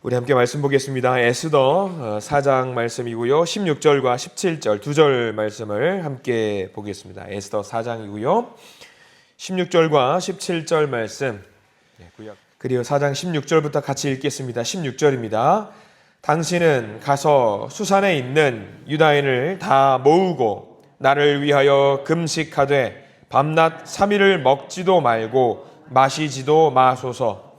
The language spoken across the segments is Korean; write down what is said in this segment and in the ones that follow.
우리 함께 말씀 보겠습니다. 에스더 4장 말씀이고요. 16절과 17절 두 절 말씀을 함께 보겠습니다. 에스더 4장이고요. 16절과 17절 말씀. 그리고 4장 16절부터 같이 읽겠습니다. 16절입니다. 당신은 가서 수산에 있는 유다인을 다 모으고 나를 위하여 금식하되 밤낮 3일을 먹지도 말고 마시지도 마소서.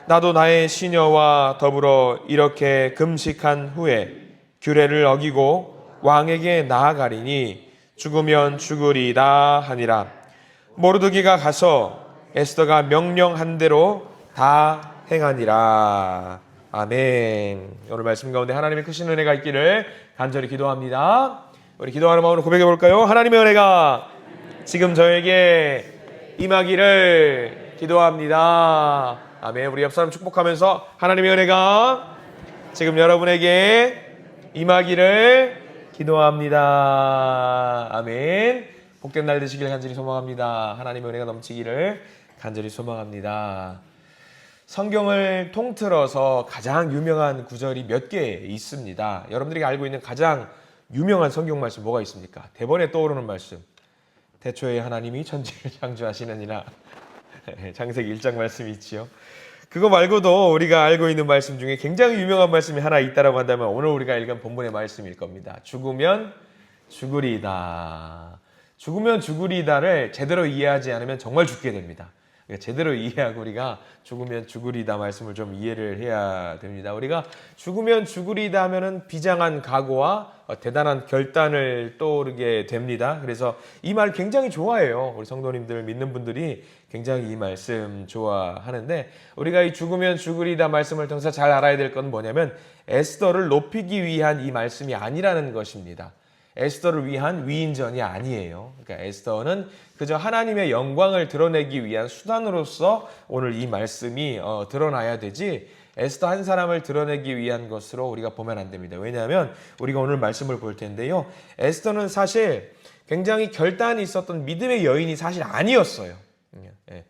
나도 나의 시녀와 더불어 이렇게 금식한 후에 규례를 어기고 왕에게 나아가리니 죽으면 죽으리다 하니라. 모르드기가 가서 에스더가 명령한 대로 다 행하니라. 아멘. 오늘 말씀 가운데 하나님의 크신 은혜가 있기를 간절히 기도합니다. 우리 기도하는 마음으로 고백해 볼까요? 하나님의 은혜가 지금 저에게 임하기를 기도합니다. 아멘. 우리 옆 사람 축복하면서 하나님의 은혜가 지금 여러분에게 임하기를 기도합니다. 아멘. 복된 날 되시길 간절히 소망합니다. 하나님의 은혜가 넘치기를 간절히 소망합니다. 성경을 통틀어서 가장 유명한 구절이 몇 개 있습니다. 여러분들이 알고 있는 가장 유명한 성경 말씀 뭐가 있습니까? 대번에 떠오르는 말씀. 태초에 하나님이 천지를 창조하시느니라. 창세기 1장 말씀이 있지요. 그거 말고도 우리가 알고 있는 말씀 중에 굉장히 유명한 말씀이 하나 있다고 한다면 오늘 우리가 읽은 본문의 말씀일 겁니다. 죽으면 죽으리다. 죽으면 죽으리다를 제대로 이해하지 않으면 정말 죽게 됩니다. 제대로 이해하고 우리가 죽으면 죽으리다 말씀을 좀 이해를 해야 됩니다. 우리가 죽으면 죽으리다 하면은 비장한 각오와 대단한 결단을 떠오르게 됩니다. 그래서 이 말 굉장히 좋아해요. 우리 성도님들 믿는 분들이 굉장히 이 말씀 좋아하는데 우리가 이 죽으면 죽으리다 말씀을 통해서 잘 알아야 될 건 뭐냐면 에스더를 높이기 위한 이 말씀이 아니라는 것입니다. 에스더를 위한 위인전이 아니에요. 그러니까 에스더는 그저 하나님의 영광을 드러내기 위한 수단으로서 오늘 이 말씀이 드러나야 되지 에스더 한 사람을 드러내기 위한 것으로 우리가 보면 안 됩니다. 왜냐하면 우리가 오늘 말씀을 볼 텐데요. 에스더는 사실 굉장히 결단이 있었던 믿음의 여인이 사실 아니었어요.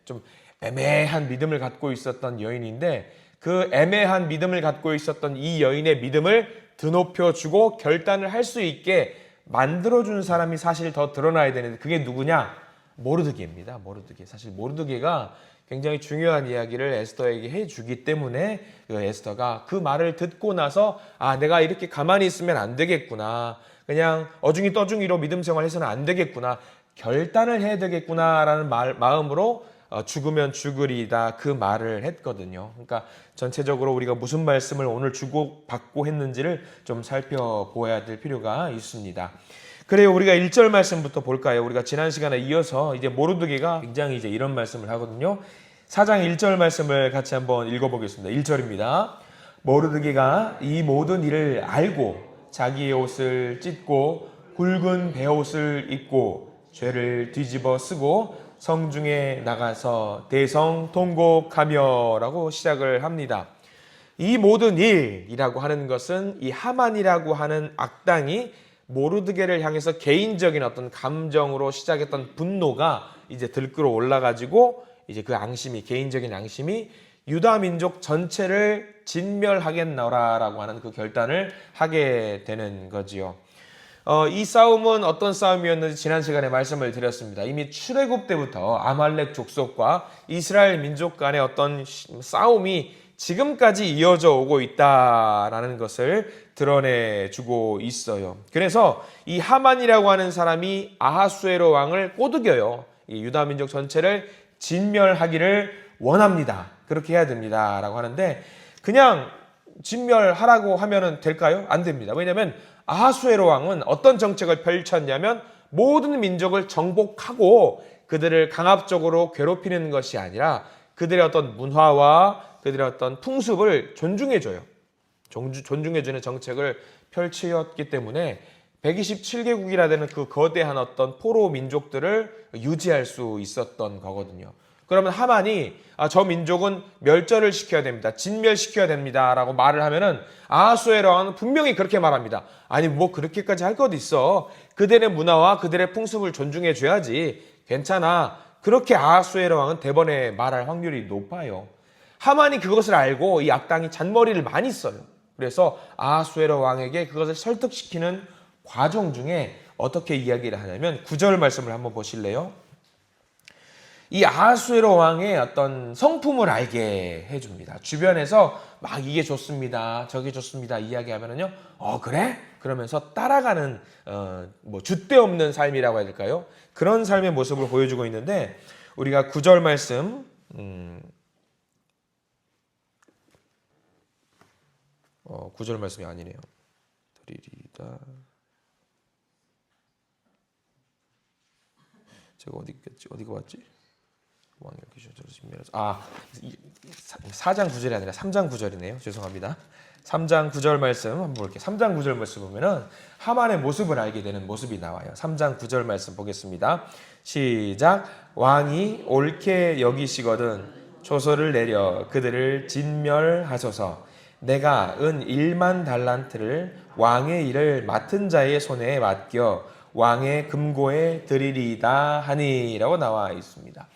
좀 애매한 믿음을 갖고 있었던 여인인데 그 애매한 믿음을 갖고 있었던 이 여인의 믿음을 드높여주고 결단을 할 수 있게 만들어준 사람이 사실 더 드러나야 되는데 그게 누구냐? 모르드게입니다. 모르드게. 사실 모르드게가 굉장히 중요한 이야기를 에스더에게 해주기 때문에 그 에스더가 그 말을 듣고 나서 내가 이렇게 가만히 있으면 안 되겠구나. 그냥 어중이 떠중이로 믿음 생활해서는 안 되겠구나. 결단을 해야 되겠구나라는 마음으로 죽으면 죽으리다 그 말을 했거든요. 그러니까 전체적으로 우리가 무슨 말씀을 오늘 주고받고 했는지를 좀 살펴보아야 될 필요가 있습니다. 그래요. 우리가 1절 말씀부터 볼까요? 우리가 지난 시간에 이어서 이제 모르드게가 굉장히 이제 이런 말씀을 하거든요. 4장 1절 말씀을 같이 한번 읽어보겠습니다. 1절입니다. 모르드게가 이 모든 일을 알고 자기의 옷을 찢고 굵은 베옷을 입고 죄를 뒤집어 쓰고 성중에 나가서 대성통곡하며 라고 시작을 합니다. 이 모든 일이라고 하는 것은 이 하만이라고 하는 악당이 모르드게를 향해서 개인적인 어떤 감정으로 시작했던 분노가 이제 들끓어 올라가지고 이제 그 앙심이 개인적인 앙심이 유다 민족 전체를 진멸하겠노라라고 하는 그 결단을 하게 되는 거지요. 이 싸움은 어떤 싸움이었는지 지난 시간에 말씀을 드렸습니다. 이미 출애굽 때부터 아말렉 족속과 이스라엘 민족 간의 어떤 싸움이 지금까지 이어져 오고 있다라는 것을 드러내주고 있어요. 그래서 이 하만이라고 하는 사람이 아하수에로 왕을 꼬드겨요. 이 유다 민족 전체를 진멸하기를 원합니다. 그렇게 해야 됩니다. 라고 하는데 그냥 진멸하라고 하면 될까요? 안 됩니다. 왜냐하면 아하수에로 왕은 어떤 정책을 펼쳤냐면 모든 민족을 정복하고 그들을 강압적으로 괴롭히는 것이 아니라 그들의 어떤 문화와 그들의 어떤 풍습을 존중해줘요. 존중해주는 정책을 펼치었기 때문에 127개국이라 되는 그 거대한 어떤 포로 민족들을 유지할 수 있었던 거거든요. 그러면 하만이 저 민족은 멸절을 시켜야 됩니다. 진멸시켜야 됩니다. 라고 말을 하면은 아하수에로 왕은 분명히 그렇게 말합니다. 아니 뭐 그렇게까지 할 것 있어. 그들의 문화와 그들의 풍습을 존중해 줘야지. 괜찮아. 그렇게 아하수에로 왕은 대번에 말할 확률이 높아요. 하만이 그것을 알고 이 악당이 잔머리를 많이 써요. 그래서 아하수에로 왕에게 그것을 설득시키는 과정 중에 어떻게 이야기를 하냐면 9절 말씀을 한번 보실래요? 이 아하수에로 왕의 어떤 성품을 알게 해줍니다. 주변에서 막 이게 좋습니다, 저게 좋습니다 이야기하면은요, 그래? 그러면서 따라가는 줏대 없는 삶이라고 해야 될까요? 그런 삶의 모습을 보여주고 있는데 우리가 9절 말씀 9절 말씀이 아니네요. 드리리다. 제가 어디가 왔지? 왕의 기준으로 진멸해서 4장 9절이 아니라 3장 9절이네요. 죄송합니다. 3장 9절 말씀 한번 볼게요. 3장 9절 말씀 보면은 하만의 모습을 알게 되는 모습이 나와요. 3장 9절 말씀 보겠습니다. 시작. 왕이 옳게 여기시거든 조서를 내려 그들을 진멸하소서. 내가 은 1만 달란트를 왕의 일을 맡은 자의 손에 맡겨 왕의 금고에 드리리이다 하니라고 나와 있습니다.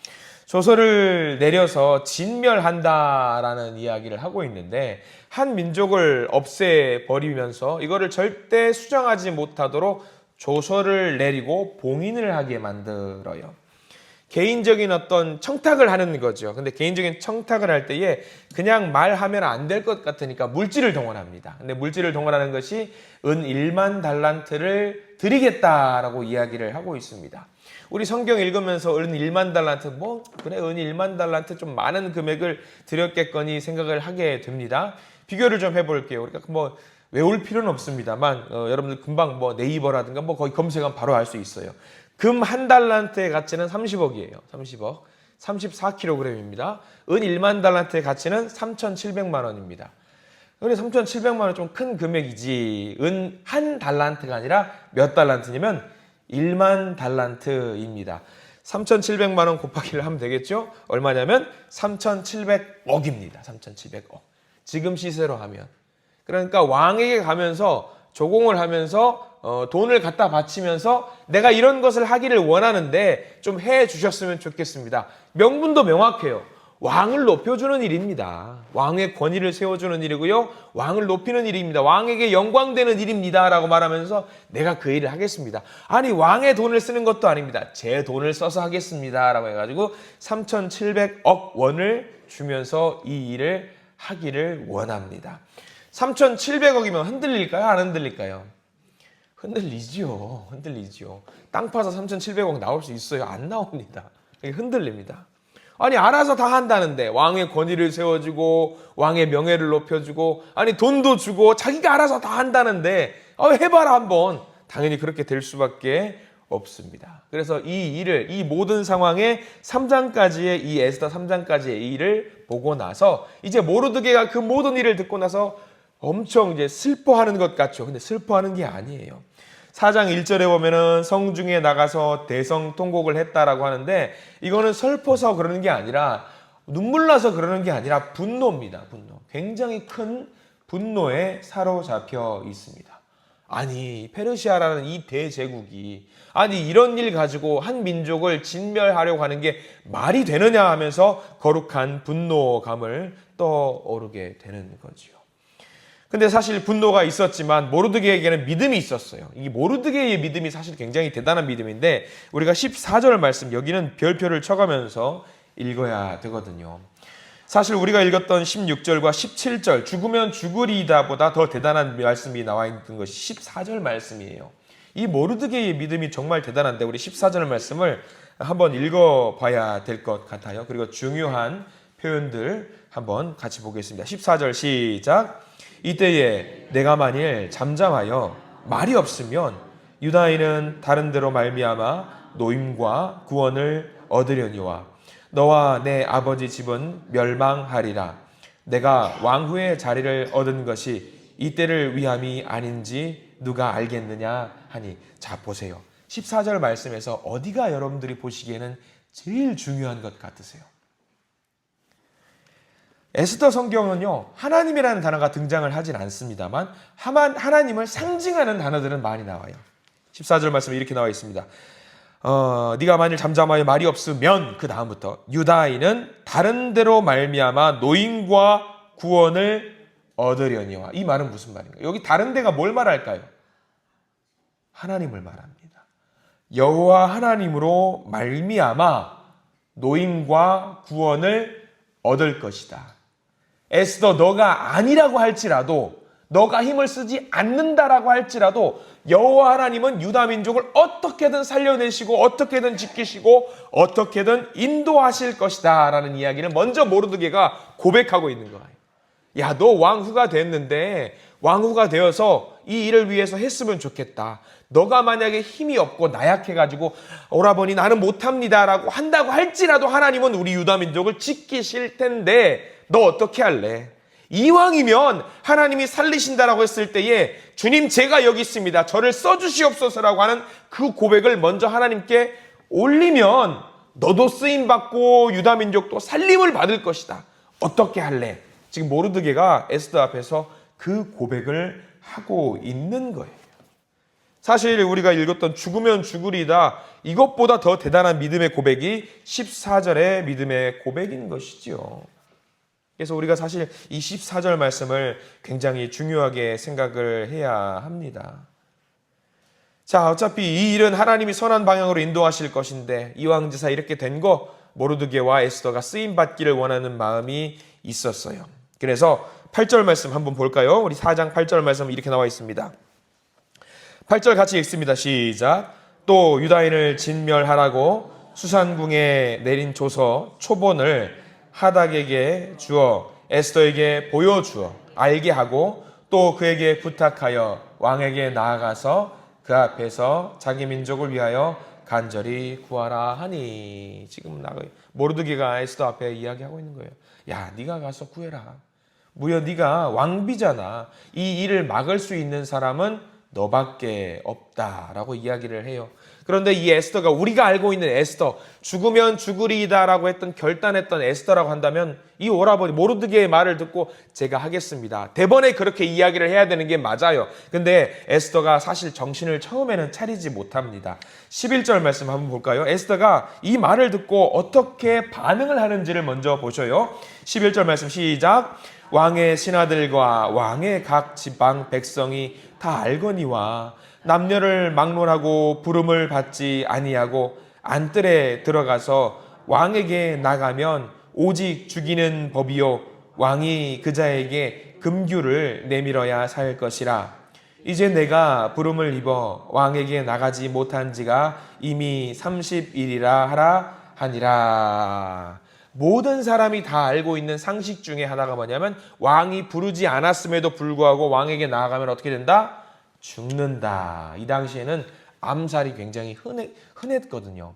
조서를 내려서 진멸한다라는 이야기를 하고 있는데 한 민족을 없애버리면서 이거를 절대 수정하지 못하도록 조서를 내리고 봉인을 하게 만들어요. 개인적인 어떤 청탁을 하는 거죠. 근데 개인적인 청탁을 할 때에 그냥 말하면 안 될 것 같으니까 물질을 동원합니다. 근데 물질을 동원하는 것이 은 1만 달란트를 드리겠다라고 이야기를 하고 있습니다. 우리 성경 읽으면서 은 1만 달란트 그래 은 1만 달란트 좀 많은 금액을 드렸겠거니 생각을 하게 됩니다. 비교를 좀 해볼게요. 우리가 외울 필요는 없습니다만 여러분들 금방 네이버라든가 거기 검색하면 바로 알 수 있어요. 금 한 달란트의 가치는 30억이에요. 30억. 34kg입니다. 은 1만 달란트의 가치는 3,700만 원입니다. 그래 3,700만 원 좀 큰 금액이지. 은 한 달란트가 아니라 몇 달란트냐면 1만 달란트입니다. 3,700만 원 곱하기를 하면 되겠죠? 얼마냐면 3,700억입니다. 3,700억. 지금 시세로 하면. 그러니까 왕에게 가면서 조공을 하면서 돈을 갖다 바치면서 내가 이런 것을 하기를 원하는데 좀 해주셨으면 좋겠습니다. 명분도 명확해요. 왕을 높여주는 일입니다. 왕의 권위를 세워주는 일이고요. 왕을 높이는 일입니다. 왕에게 영광되는 일입니다. 라고 말하면서 내가 그 일을 하겠습니다. 아니 왕의 돈을 쓰는 것도 아닙니다. 제 돈을 써서 하겠습니다. 라고 해가지고 3,700억 원을 주면서 이 일을 하기를 원합니다. 3,700억이면 흔들릴까요? 안 흔들릴까요? 흔들리지요. 땅 파서 3,700억 나올 수 있어요? 안 나옵니다. 흔들립니다. 아니 알아서 다 한다는데 왕의 권위를 세워주고 왕의 명예를 높여주고 아니 돈도 주고 자기가 알아서 다 한다는데 해봐라 한번. 당연히 그렇게 될 수밖에 없습니다. 그래서 이 모든 상황에 3장까지의 이 에스더 3장까지의 일을 보고 나서 이제 모르드게가 그 모든 일을 듣고 나서 엄청 이제 슬퍼하는 것 같죠. 근데 슬퍼하는 게 아니에요. 4장 1절에 보면은 성중에 나가서 대성통곡을 했다라고 하는데 이거는 슬퍼서 그러는 게 아니라 눈물 나서 그러는 게 아니라 분노입니다. 분노. 굉장히 큰 분노에 사로잡혀 있습니다. 아니 페르시아라는 이 대제국이 아니 이런 일 가지고 한 민족을 진멸하려고 하는 게 말이 되느냐 하면서 거룩한 분노감을 떠오르게 되는 거지요. 근데 사실 분노가 있었지만 모르드게에게는 믿음이 있었어요. 이 모르드게의 믿음이 사실 굉장히 대단한 믿음인데 우리가 14절 말씀 여기는 별표를 쳐가면서 읽어야 되거든요. 사실 우리가 읽었던 16절과 17절 죽으면 죽으리다보다 더 대단한 말씀이 나와 있는 것이 14절 말씀이에요. 이 모르드게의 믿음이 정말 대단한데 우리 14절 말씀을 한번 읽어봐야 될 것 같아요. 그리고 중요한 표현들 한번 같이 보겠습니다. 14절 시작. 이때에 내가 만일 잠잠하여 말이 없으면 유다인은 다른 데로 말미암아 노임과 구원을 얻으려니와 너와 내 아버지 집은 멸망하리라. 내가 왕후의 자리를 얻은 것이 이때를 위함이 아닌지 누가 알겠느냐 하니. 자 보세요. 14절 말씀에서 어디가 여러분들이 보시기에는 제일 중요한 것 같으세요? 에스더 성경은요 하나님이라는 단어가 등장을 하진 않습니다만 하나님을 상징하는 단어들은 많이 나와요. 14절 말씀에 이렇게 나와 있습니다. 네가 만일 잠잠하여 말이 없으면 그 다음부터 유다인은 다른 데로 말미암아 노임과 구원을 얻으려니와. 이 말은 무슨 말인가요? 여기 다른 데가 뭘 말할까요? 하나님을 말합니다. 여호와 하나님으로 말미암아 노임과 구원을 얻을 것이다. 에스더, 너가 아니라고 할지라도, 너가 힘을 쓰지 않는다라고 할지라도 여호와 하나님은 유다 민족을 어떻게든 살려내시고 어떻게든 지키시고 어떻게든 인도하실 것이다 라는 이야기를 먼저 모르드게가 고백하고 있는 거예요. 야, 너 왕후가 됐는데 왕후가 되어서 이 일을 위해서 했으면 좋겠다. 너가 만약에 힘이 없고 나약해가지고 오라버니 나는 못합니다 라고 한다고 할지라도 하나님은 우리 유다 민족을 지키실 텐데 너 어떻게 할래? 이왕이면 하나님이 살리신다라고 했을 때에 주님 제가 여기 있습니다. 저를 써주시옵소서라고 하는 그 고백을 먼저 하나님께 올리면 너도 쓰임받고 유다 민족도 살림을 받을 것이다. 어떻게 할래? 지금 모르드게가 에스더 앞에서 그 고백을 하고 있는 거예요. 사실 우리가 읽었던 죽으면 죽으리다, 이것보다 더 대단한 믿음의 고백이 14절의 믿음의 고백인 것이지요. 그래서 우리가 사실 이 14절 말씀을 굉장히 중요하게 생각을 해야 합니다. 자, 어차피 이 일은 하나님이 선한 방향으로 인도하실 것인데 이왕지사 이렇게 된 거 모르드게와 에스더가 쓰임받기를 원하는 마음이 있었어요. 그래서 8절 말씀 한번 볼까요? 우리 4장 8절 말씀 이렇게 나와 있습니다. 8절 같이 읽습니다. 시작. 또 유다인을 진멸하라고 수산궁에 내린 조서 초본을 하닥에게 주어 에스더에게 보여주어 알게 하고 또 그에게 부탁하여 왕에게 나아가서 그 앞에서 자기 민족을 위하여 간절히 구하라 하니. 지금 모르드게가 에스더 앞에 이야기하고 있는 거예요. 야, 네가 가서 구해라. 무려 네가 왕비잖아. 이 일을 막을 수 있는 사람은 너밖에 없다라고 이야기를 해요. 그런데 이 에스더가, 우리가 알고 있는 에스더, 죽으면 죽으리이다라고 했던, 결단했던 에스더라고 한다면 이 오라버니 모르드게의 말을 듣고 제가 하겠습니다. 대번에 그렇게 이야기를 해야 되는 게 맞아요. 근데 에스더가 사실 정신을 처음에는 차리지 못합니다. 11절 말씀 한번 볼까요? 에스더가 이 말을 듣고 어떻게 반응을 하는지를 먼저 보셔요. 11절 말씀 시작. 왕의 신하들과 왕의 각 지방 백성이 다 알거니와 남녀를 막론하고 부름을 받지 아니하고 안뜰에 들어가서 왕에게 나가면 오직 죽이는 법이요 왕이 그자에게 금규를 내밀어야 살 것이라. 이제 내가 부름을 입어 왕에게 나가지 못한 지가 이미 30일이라 하라 하니라. 모든 사람이 다 알고 있는 상식 중에 하나가 뭐냐면 왕이 부르지 않았음에도 불구하고 왕에게 나아가면 어떻게 된다? 죽는다. 이 당시에는 암살이 굉장히 흔했거든요.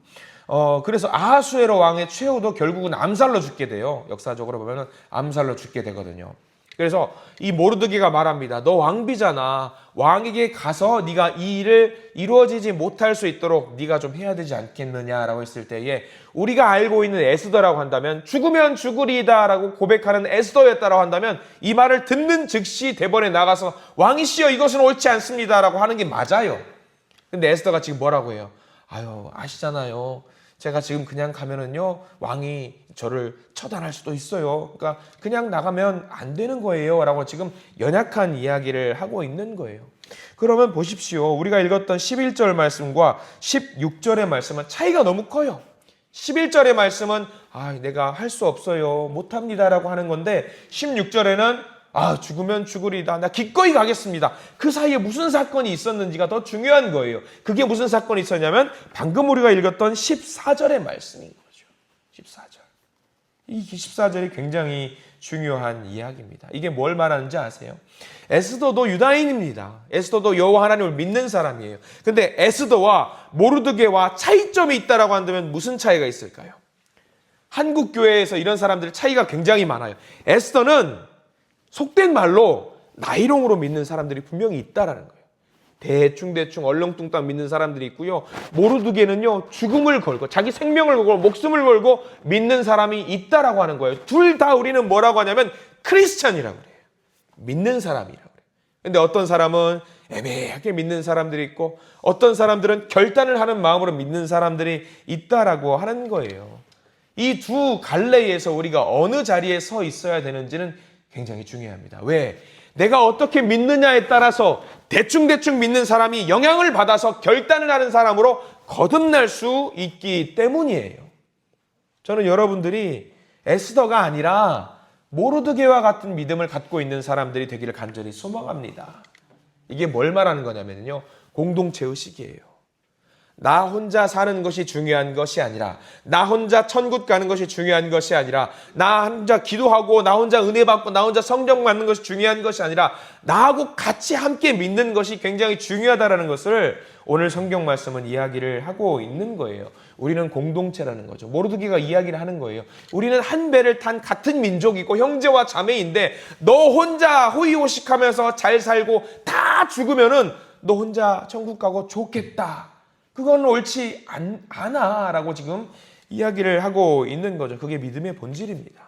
그래서 아하수에로 왕의 최후도 결국은 암살로 죽게 돼요. 역사적으로 보면 암살로 죽게 되거든요. 그래서 이 모르드게가 말합니다. 너 왕비잖아. 왕에게 가서 네가 이 일을 이루어지지 못할 수 있도록 네가 좀 해야 되지 않겠느냐라고 했을 때에 우리가 알고 있는 에스더라고 한다면 죽으면 죽으리다라고 고백하는 에스더였다라고 한다면 이 말을 듣는 즉시 대번에 나가서 왕이시여 이것은 옳지 않습니다라고 하는 게 맞아요. 근데 에스더가 지금 뭐라고 해요? 아유, 아시잖아요. 제가 지금 그냥 가면은요 왕이 저를 처단할 수도 있어요. 그러니까 그냥 나가면 안 되는 거예요 라고 지금 연약한 이야기를 하고 있는 거예요. 그러면 보십시오. 우리가 읽었던 11절 말씀과 16절의 말씀은 차이가 너무 커요. 11절의 말씀은 내가 할 수 없어요, 못합니다 라고 하는 건데 16절에는 죽으면 죽으리다, 나 기꺼이 가겠습니다. 그 사이에 무슨 사건이 있었는지가 더 중요한 거예요. 그게 무슨 사건이 있었냐면 방금 우리가 읽었던 14절의 말씀인 거죠. 14절. 이 14절이 굉장히 중요한 이야기입니다. 이게 뭘 말하는지 아세요? 에스더도 유다인입니다. 에스더도 여호와 하나님을 믿는 사람이에요. 근데 에스더와 모르드게와 차이점이 있다라고 한다면 무슨 차이가 있을까요? 한국 교회에서 이런 사람들의 차이가 굉장히 많아요. 에스더는 속된 말로 나이롱으로 믿는 사람들이 분명히 있다라는 거예요. 대충 얼렁뚱땅 믿는 사람들이 있고요. 모르드게는요 죽음을 걸고 자기 생명을 걸고 목숨을 걸고 믿는 사람이 있다라고 하는 거예요. 둘 다 우리는 뭐라고 하냐면 크리스찬이라고 그래요. 믿는 사람이라고 그래요. 근데 어떤 사람은 애매하게 믿는 사람들이 있고 어떤 사람들은 결단을 하는 마음으로 믿는 사람들이 있다라고 하는 거예요. 이 두 갈래에서 우리가 어느 자리에 서 있어야 되는지는 굉장히 중요합니다. 왜? 내가 어떻게 믿느냐에 따라서 대충대충 믿는 사람이 영향을 받아서 결단을 하는 사람으로 거듭날 수 있기 때문이에요. 저는 여러분들이 에스더가 아니라 모르드게와 같은 믿음을 갖고 있는 사람들이 되기를 간절히 소망합니다. 이게 뭘 말하는 거냐면요, 공동체 의식이에요. 나 혼자 사는 것이 중요한 것이 아니라, 나 혼자 천국 가는 것이 중요한 것이 아니라, 나 혼자 기도하고 나 혼자 은혜 받고 나 혼자 성령 받는 것이 중요한 것이 아니라 나하고 같이 함께 믿는 것이 굉장히 중요하다는 것을 오늘 성경 말씀은 이야기를 하고 있는 거예요. 우리는 공동체라는 거죠. 모르드게가 이야기를 하는 거예요. 우리는 한 배를 탄 같은 민족이고 형제와 자매인데 너 혼자 호의호식하면서 잘 살고 다 죽으면은 너 혼자 천국 가고 좋겠다. 그건 옳지 않아라고 지금 이야기를 하고 있는 거죠. 그게 믿음의 본질입니다.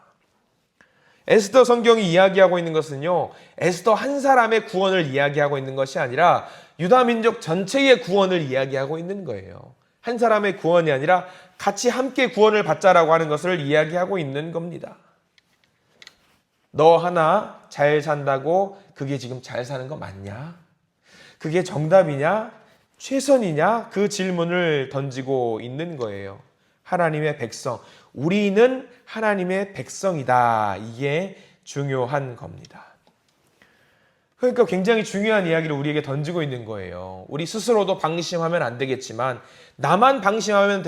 에스더 성경이 이야기하고 있는 것은요, 에스더 한 사람의 구원을 이야기하고 있는 것이 아니라 유다 민족 전체의 구원을 이야기하고 있는 거예요. 한 사람의 구원이 아니라 같이 함께 구원을 받자라고 하는 것을 이야기하고 있는 겁니다. 너 하나 잘 산다고 그게 지금 잘 사는 거 맞냐? 그게 정답이냐? 최선이냐? 그 질문을 던지고 있는 거예요. 하나님의 백성, 우리는 하나님의 백성이다. 이게 중요한 겁니다. 그러니까 굉장히 중요한 이야기를 우리에게 던지고 있는 거예요. 우리 스스로도 방심하면 안 되겠지만 나만 방심하면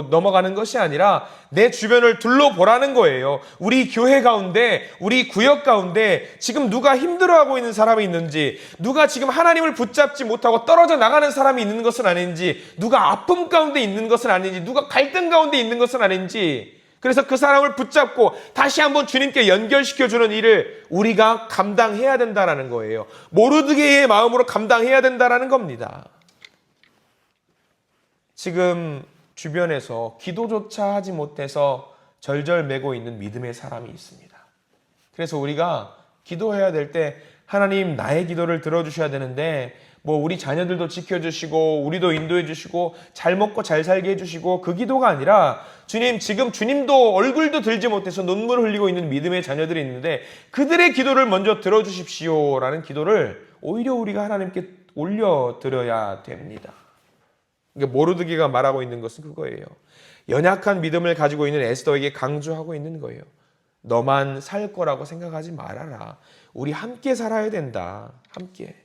넘어가는 것이 아니라 내 주변을 둘러보라는 거예요. 우리 교회 가운데, 우리 구역 가운데 지금 누가 힘들어하고 있는 사람이 있는지, 누가 지금 하나님을 붙잡지 못하고 떨어져 나가는 사람이 있는 것은 아닌지, 누가 아픔 가운데 있는 것은 아닌지, 누가 갈등 가운데 있는 것은 아닌지, 그래서 그 사람을 붙잡고 다시 한번 주님께 연결시켜주는 일을 우리가 감당해야 된다는 거예요. 모르드게의 마음으로 감당해야 된다는 겁니다. 지금 주변에서 기도조차 하지 못해서 절절매고 있는 믿음의 사람이 있습니다. 그래서 우리가 기도해야 될 때 하나님 나의 기도를 들어주셔야 되는데 우리 자녀들도 지켜주시고 우리도 인도해 주시고 잘 먹고 잘 살게 해주시고 그 기도가 아니라 주님, 지금 주님도 얼굴도 들지 못해서 눈물을 흘리고 있는 믿음의 자녀들이 있는데 그들의 기도를 먼저 들어주십시오 라는 기도를 오히려 우리가 하나님께 올려드려야 됩니다. 그러니까 모르드게가 말하고 있는 것은 그거예요. 연약한 믿음을 가지고 있는 에스더에게 강조하고 있는 거예요. 너만 살 거라고 생각하지 말아라. 우리 함께 살아야 된다. 함께.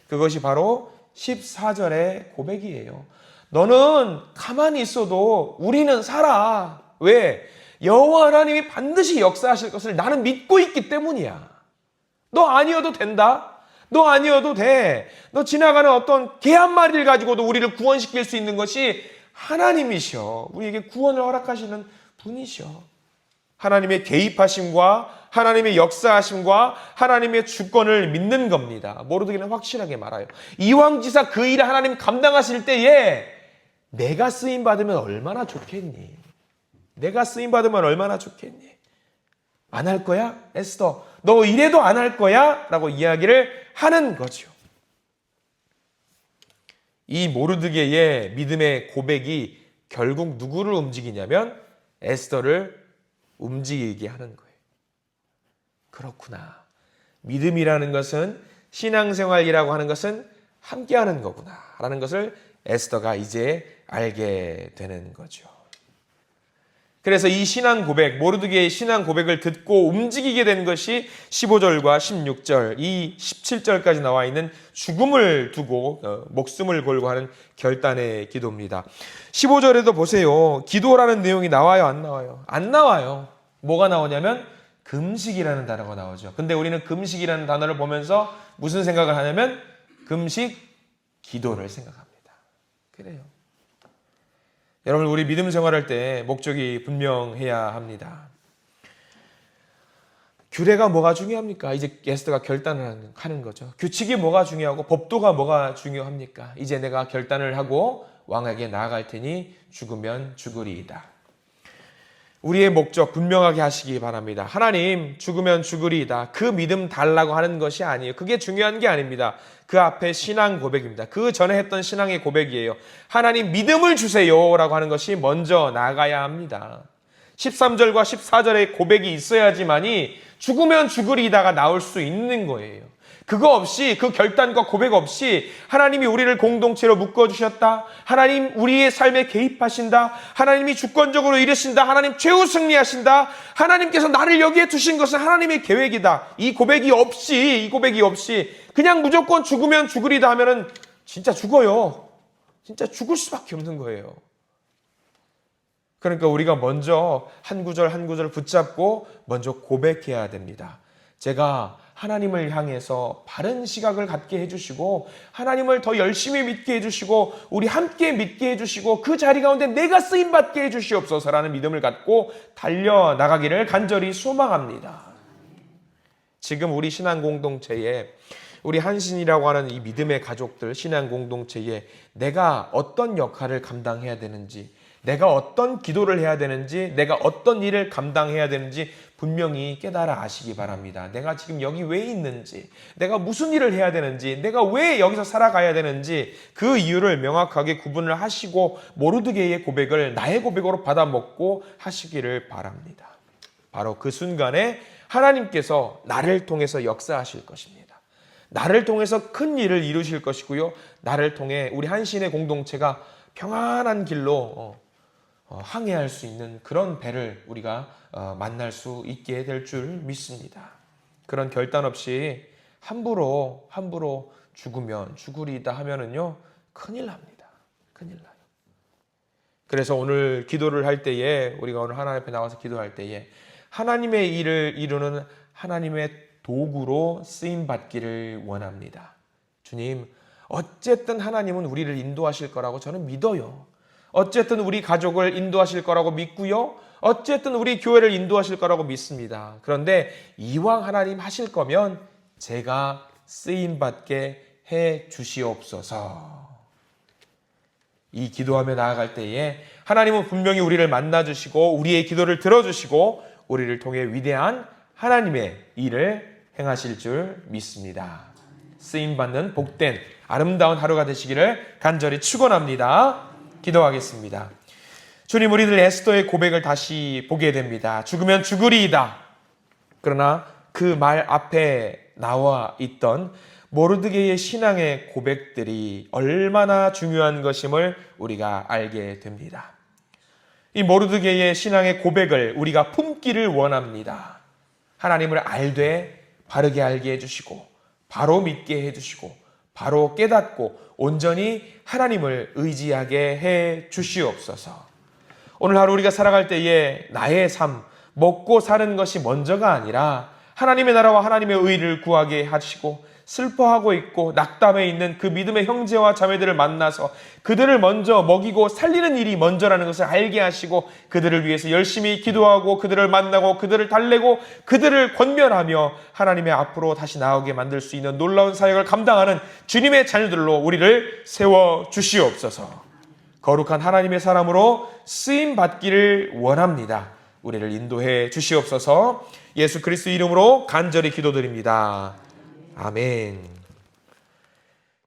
그것이 바로 14절의 고백이에요. 너는 가만히 있어도 우리는 살아. 왜? 여호와 하나님이 반드시 역사하실 것을 나는 믿고 있기 때문이야. 너 아니어도 된다. 너 아니어도 돼. 너 지나가는 어떤 개 한 마리를 가지고도 우리를 구원시킬 수 있는 것이 하나님이셔. 우리에게 구원을 허락하시는 분이셔. 하나님의 개입하심과 하나님의 역사하심과 하나님의 주권을 믿는 겁니다. 모르드게는 확실하게 말아요. 이왕지사 그 일을 하나님 감당하실 때에 내가 쓰임받으면 얼마나 좋겠니? 내가 쓰임받으면 얼마나 좋겠니? 안 할 거야? 에스더, 너 이래도 안 할 거야? 라고 이야기를 하는 거죠. 이 모르드게의 믿음의 고백이 결국 누구를 움직이냐면 에스더를 움직이게 하는 거예요. 그렇구나. 믿음이라는 것은, 신앙생활이라고 하는 것은 함께하는 거구나 라는 것을 에스더가 이제 알게 되는 거죠. 그래서 이 신앙 고백, 모르드게의 신앙 고백을 듣고 움직이게 된 것이 15절과 16절, 이 17절까지 나와 있는 죽음을 두고 목숨을 걸고 하는 결단의 기도입니다. 15절에도 보세요. 기도라는 내용이 나와요, 안 나와요? 안 나와요. 뭐가 나오냐면 금식이라는 단어가 나오죠. 근데 우리는 금식이라는 단어를 보면서 무슨 생각을 하냐면 금식, 기도를 생각합니다. 그래요. 여러분, 우리 믿음 생활할 때 목적이 분명해야 합니다. 규례가 뭐가 중요합니까? 이제 에스더가 결단을 하는 거죠. 규칙이 뭐가 중요하고 법도가 뭐가 중요합니까? 이제 내가 결단을 하고 왕에게 나아갈 테니 죽으면 죽으리이다. 우리의 목적 분명하게 하시기 바랍니다. 하나님, 죽으면 죽으리이다. 그 믿음 달라고 하는 것이 아니에요. 그게 중요한 게 아닙니다. 그 앞에 신앙 고백입니다. 그 전에 했던 신앙의 고백이에요. 하나님, 믿음을 주세요 라고 하는 것이 먼저 나가야 합니다. 13절과 14절의 고백이 있어야지만이 죽으면 죽으리다가 나올 수 있는 거예요. 그거 없이, 그 결단과 고백 없이 하나님이 우리를 공동체로 묶어주셨다. 하나님 우리의 삶에 개입하신다. 하나님이 주권적으로 이르신다. 하나님 최후 승리하신다. 하나님께서 나를 여기에 두신 것은 하나님의 계획이다. 이 고백이 없이 그냥 무조건 죽으면 죽으리다 하면은 진짜 죽어요. 진짜 죽을 수밖에 없는 거예요. 그러니까 우리가 먼저 한 구절 한 구절 붙잡고 먼저 고백해야 됩니다. 제가 하나님을 향해서 바른 시각을 갖게 해주시고 하나님을 더 열심히 믿게 해주시고 우리 함께 믿게 해주시고 그 자리 가운데 내가 쓰임받게 해주시옵소서라는 믿음을 갖고 달려나가기를 간절히 소망합니다. 지금 우리 신앙 공동체에 우리 한신이라고 하는 이 믿음의 가족들 신앙 공동체에 내가 어떤 역할을 감당해야 되는지, 내가 어떤 기도를 해야 되는지, 내가 어떤 일을 감당해야 되는지 분명히 깨달아 아시기 바랍니다. 내가 지금 여기 왜 있는지, 내가 무슨 일을 해야 되는지, 내가 왜 여기서 살아가야 되는지 그 이유를 명확하게 구분을 하시고 모르드게의 고백을 나의 고백으로 받아먹고 하시기를 바랍니다. 바로 그 순간에 하나님께서 나를 통해서 역사하실 것입니다. 나를 통해서 큰 일을 이루실 것이고요. 나를 통해 우리 한신의 공동체가 평안한 길로 항해할 수 있는 그런 배를 우리가 만날 수 있게 될 줄 믿습니다. 그런 결단 없이 함부로 죽으면 죽으리다 하면은요 큰일 납니다. 큰일 나요. 그래서 오늘 기도를 할 때에 우리가 오늘 하나님 앞에 나와서 기도할 때에 하나님의 일을 이루는 하나님의 도구로 쓰임 받기를 원합니다. 주님, 어쨌든 하나님은 우리를 인도하실 거라고 저는 믿어요. 어쨌든 우리 가족을 인도하실 거라고 믿고요. 어쨌든 우리 교회를 인도하실 거라고 믿습니다. 그런데 이왕 하나님 하실 거면 제가 쓰임받게 해 주시옵소서. 이 기도하며 나아갈 때에 하나님은 분명히 우리를 만나주시고 우리의 기도를 들어주시고 우리를 통해 위대한 하나님의 일을 행하실 줄 믿습니다. 쓰임받는 복된 아름다운 하루가 되시기를 간절히 축원합니다. 기도하겠습니다. 주님, 우리들 에스더의 고백을 다시 보게 됩니다. 죽으면 죽으리이다. 그러나 그 말 앞에 나와 있던 모르드게의 신앙의 고백들이 얼마나 중요한 것임을 우리가 알게 됩니다. 이 모르드게의 신앙의 고백을 우리가 품기를 원합니다. 하나님을 알되 바르게 알게 해주시고 바로 믿게 해주시고 바로 깨닫고 온전히 하나님을 의지하게 해 주시옵소서. 오늘 하루 우리가 살아갈 때에 나의 삶, 먹고 사는 것이 먼저가 아니라 하나님의 나라와 하나님의 의를 구하게 하시고 슬퍼하고 있고 낙담해 있는 그 믿음의 형제와 자매들을 만나서 그들을 먼저 먹이고 살리는 일이 먼저라는 것을 알게 하시고 그들을 위해서 열심히 기도하고 그들을 만나고 그들을 달래고 그들을 권면하며 하나님의 앞으로 다시 나오게 만들 수 있는 놀라운 사역을 감당하는 주님의 자녀들로 우리를 세워 주시옵소서. 거룩한 하나님의 사람으로 쓰임 받기를 원합니다. 우리를 인도해 주시옵소서. 예수 그리스도 이름으로 간절히 기도드립니다. 아멘.